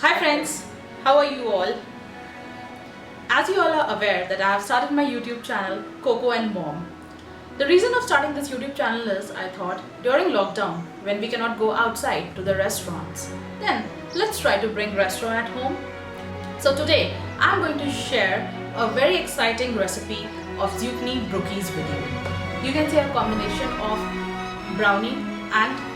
Hi friends, how are you all? As you all are aware that I have started my YouTube channel Koko and Mom. The reason of starting this YouTube channel is I thought during lockdown when we cannot go outside to the restaurants, then let's try to bring restaurant at home. So today I'm going to share a very exciting recipe of Zucchini Brookies with you. You can see a combination of brownie and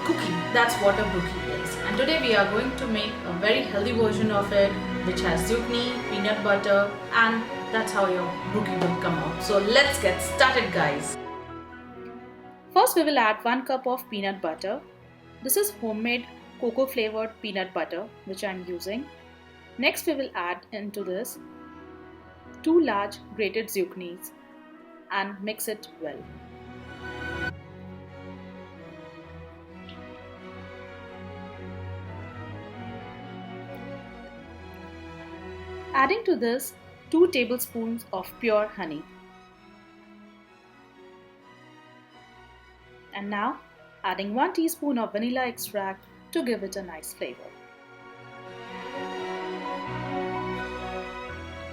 cookie. That's what a brookie is. And today we are going to make a very healthy version of it which has zucchini, peanut butter, and that's how your brookie will come out. So let's get started, guys. First we will add 1 cup of peanut butter. This is homemade cocoa flavored peanut butter which I am using. Next we will add into this 2 large grated zucchinis and mix it well. Adding to this 2 tablespoons of pure honey. And now adding 1 teaspoon of vanilla extract to give it a nice flavor.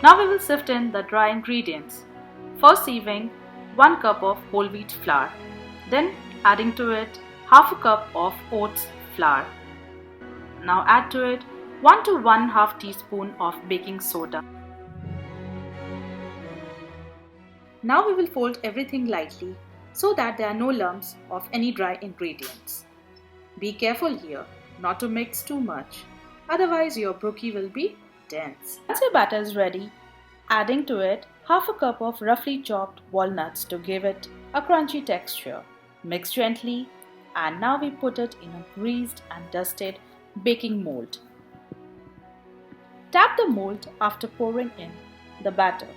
Now we will sift in the dry ingredients. First sieving 1 cup of whole wheat flour. Then adding to it half a cup of oats flour. Now add to it 1 to 1/2 teaspoon of baking soda. Now we will fold everything lightly so that there are no lumps of any dry ingredients. Be careful here not to mix too much, otherwise your brookie will be dense. Once your batter is ready, adding to it half a cup of roughly chopped walnuts to give it a crunchy texture. Mix gently and now we put it in a greased and dusted baking mold. Tap the mold after pouring in the batter.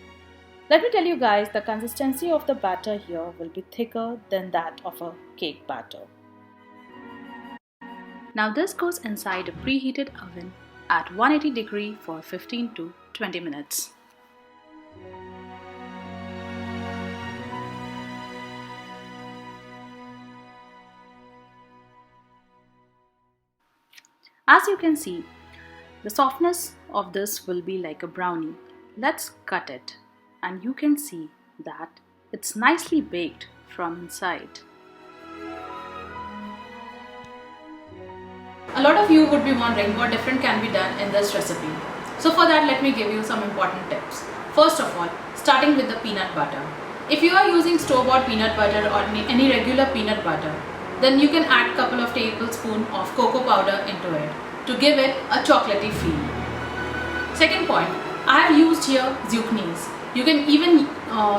Let me tell you guys, the consistency of the batter here will be thicker than that of a cake batter. Now this goes inside a preheated oven at 180 degrees for 15 to 20 minutes. As you can see, the softness of this will be like a brownie. Let's cut it and you can see that it's nicely baked from inside. A lot of you would be wondering what different can be done in this recipe. So for that, let me give you some important tips. First of all, starting with the peanut butter. If you are using store-bought peanut butter or any regular peanut butter, then you can add couple of tablespoons of cocoa powder into it to give it a chocolatey feel. Second point, I have used here zucchinis. You can even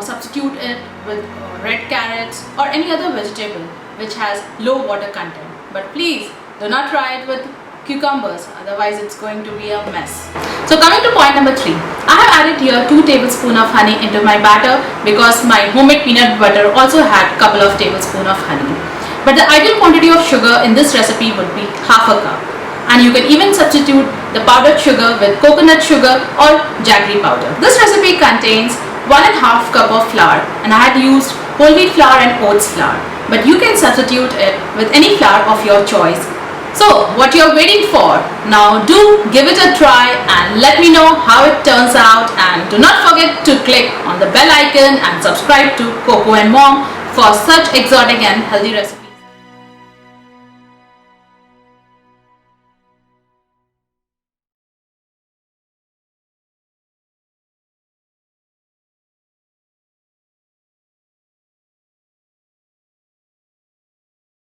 substitute it with red carrots or any other vegetable which has low water content. But please do not try it with cucumbers, otherwise it's going to be a mess. So coming to point number 3, I have added here 2 tablespoons of honey into my batter because my homemade peanut butter also had couple of tablespoons of honey. But the ideal quantity of sugar in this recipe would be half a cup. And you can even substitute the powdered sugar with coconut sugar or jaggery powder. This recipe contains 1.5 cup of flour and I had used whole wheat flour and oats flour. But you can substitute it with any flour of your choice. So what you're waiting for? Now do give it a try and let me know how it turns out, and do not forget to click on the bell icon and subscribe to Koko and Mom for such exotic and healthy recipes.